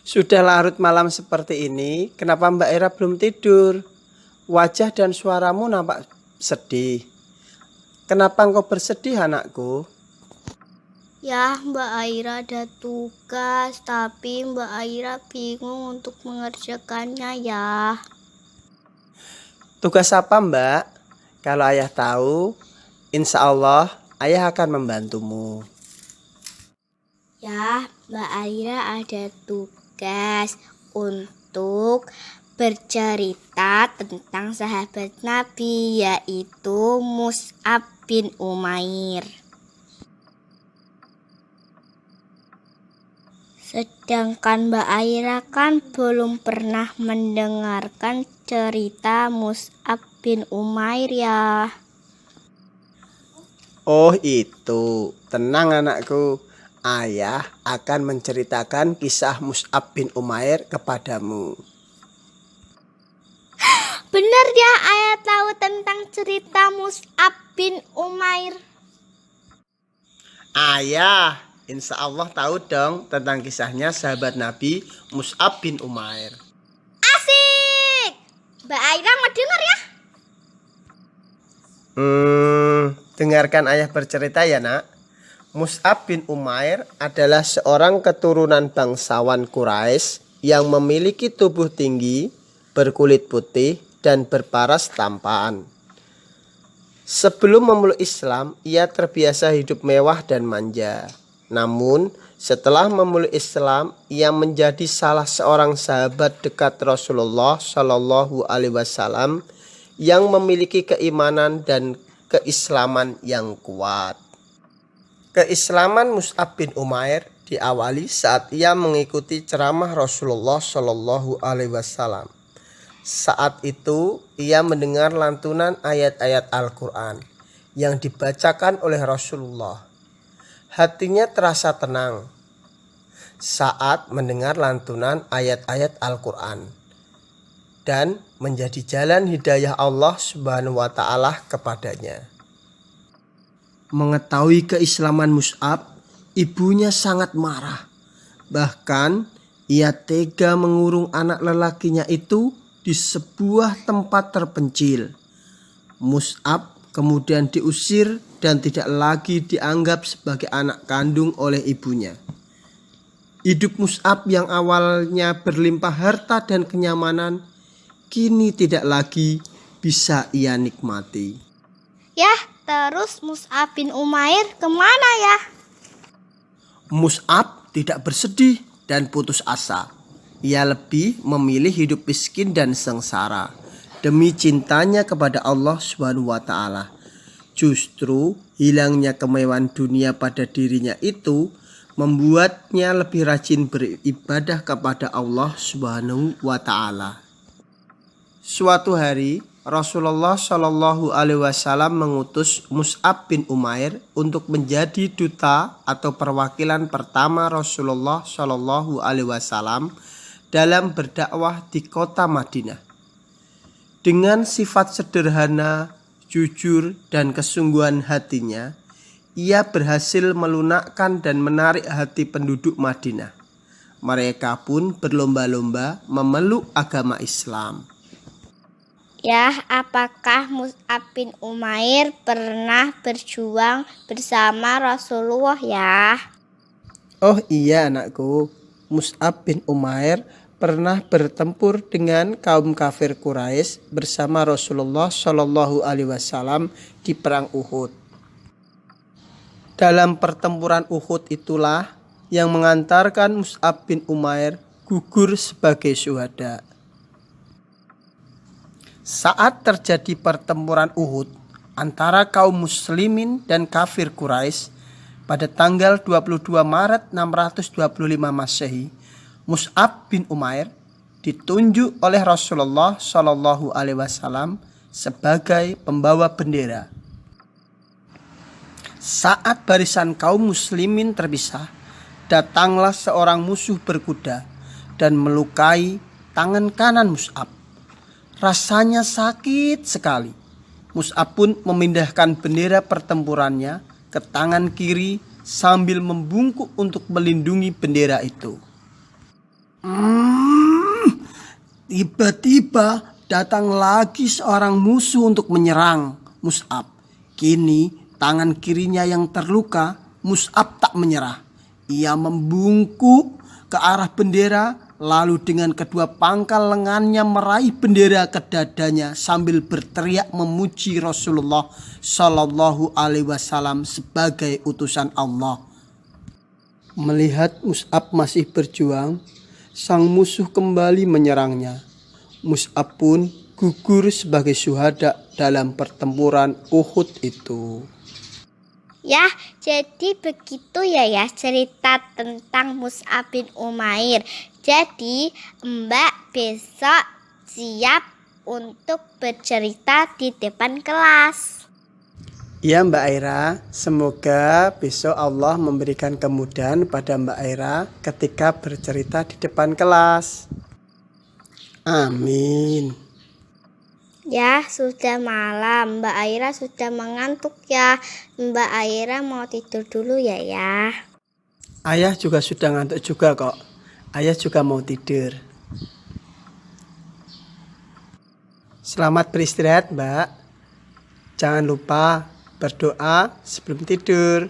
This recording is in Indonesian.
Sudah larut malam seperti ini, kenapa Mbak Ira belum tidur? Wajah dan suaramu nampak sedih. Kenapa engkau bersedih, anakku? Ya, Mbak Aira ada tugas, tapi Mbak Aira bingung untuk mengerjakannya ya. Tugas apa, Mbak? Kalau ayah tahu, insya Allah ayah akan membantumu. Ya, Mbak Aira ada tugas untuk bercerita tentang sahabat Nabi, yaitu Mus'ab bin Umair. Sedangkan Mbak Aira kan belum pernah mendengarkan cerita Mus'ab bin Umair ya. Oh itu, tenang anakku. Ayah akan menceritakan kisah Mus'ab bin Umair kepadamu. Benar ya, ayah tahu tentang cerita Mus'ab bin Umair. Ayah, insya Allah tahu dong tentang kisahnya sahabat Nabi Mus'ab bin Umair. Asik! Mbak Aira mau dengar ya? Dengarkan ayah bercerita ya nak. Mus'ab bin Umair adalah seorang keturunan bangsawan Quraisy yang memiliki tubuh tinggi, berkulit putih, dan berparas tampan. Sebelum memeluk Islam, ia terbiasa hidup mewah dan manja. Namun, setelah memeluk Islam, ia menjadi salah seorang sahabat dekat Rasulullah Shallallahu Alaihi Wasallam yang memiliki keimanan dan keislaman yang kuat. Keislaman Mus'ab bin Umair diawali saat ia mengikuti ceramah Rasulullah Shallallahu Alaihi Wasallam. Saat itu ia mendengar lantunan ayat-ayat Al-Quran yang dibacakan oleh Rasulullah. Hatinya terasa tenang saat mendengar lantunan ayat-ayat Al-Quran dan menjadi jalan hidayah Allah Subhanahu wa Ta'ala kepadanya. Mengetahui keislaman Mus'ab, ibunya sangat marah. Bahkan ia tega mengurung anak lelakinya itu di sebuah tempat terpencil. Mus'ab kemudian diusir dan tidak lagi dianggap sebagai anak kandung oleh ibunya. Hidup Mus'ab yang awalnya berlimpah harta dan kenyamanan, kini tidak lagi bisa ia nikmati. Ya, terus Mus'ab bin Umair kemana ya? Mus'ab tidak bersedih dan putus asa. Ia lebih memilih hidup miskin dan sengsara demi cintanya kepada Allah Subhanahu wa Ta'ala. Justru hilangnya kemewahan dunia pada dirinya itu membuatnya lebih rajin beribadah kepada Allah Subhanahu wa Ta'ala. Suatu hari Rasulullah Shallallahu Alaihi Wasallam mengutus Mus'ab bin Umair untuk menjadi duta atau perwakilan pertama Rasulullah Shallallahu Alaihi Wasallam dalam berdakwah di kota Madinah. Dengan sifat sederhana, jujur, dan kesungguhan hatinya, ia berhasil melunakkan dan menarik hati penduduk Madinah. Mereka pun berlomba-lomba memeluk agama Islam. Ya, apakah Mus'ab bin Umair pernah berjuang bersama Rasulullah ya? Oh iya anakku, Mus'ab bin Umair pernah bertempur dengan kaum kafir Quraisy bersama Rasulullah Shallallahu Alaihi Wasallam di perang Uhud. Dalam pertempuran Uhud itulah yang mengantarkan Mus'ab bin Umair gugur sebagai syuhada. Saat terjadi pertempuran Uhud antara kaum muslimin dan kafir Quraisy pada tanggal 22 Maret 625 Masehi, Mus'ab bin Umair ditunjuk oleh Rasulullah Shallallahu Alaihi Wasallam sebagai pembawa bendera. Saat barisan kaum muslimin terpisah, datanglah seorang musuh berkuda dan melukai tangan kanan Mus'ab. Rasanya sakit sekali. Mus'ab pun memindahkan bendera pertempurannya ke tangan kiri sambil membungkuk untuk melindungi bendera itu. Tiba-tiba datang lagi seorang musuh untuk menyerang Mus'ab. Kini tangan kirinya yang terluka, Mus'ab tak menyerah. Ia membungkuk ke arah bendera, lalu dengan kedua pangkal lengannya meraih bendera ke dadanya sambil berteriak memuji Rasulullah Shallallahu Alaihi Wasallam sebagai utusan Allah. Melihat Mus'ab masih berjuang, sang musuh kembali menyerangnya. Mus'ab pun gugur sebagai syuhada dalam pertempuran Uhud itu. Ya, jadi begitu ya cerita tentang Mus'ab bin Umair. Jadi Mbak besok siap untuk bercerita di depan kelas. Ya Mbak Aira, semoga besok Allah memberikan kemudahan pada Mbak Aira ketika bercerita di depan kelas. Amin. Ya, sudah malam. Mbak Aira sudah mengantuk ya. Mbak Aira mau tidur dulu ya. Ayah juga sudah ngantuk juga kok. Ayah juga mau tidur. Selamat beristirahat Mbak. Jangan lupa berdoa sebelum tidur.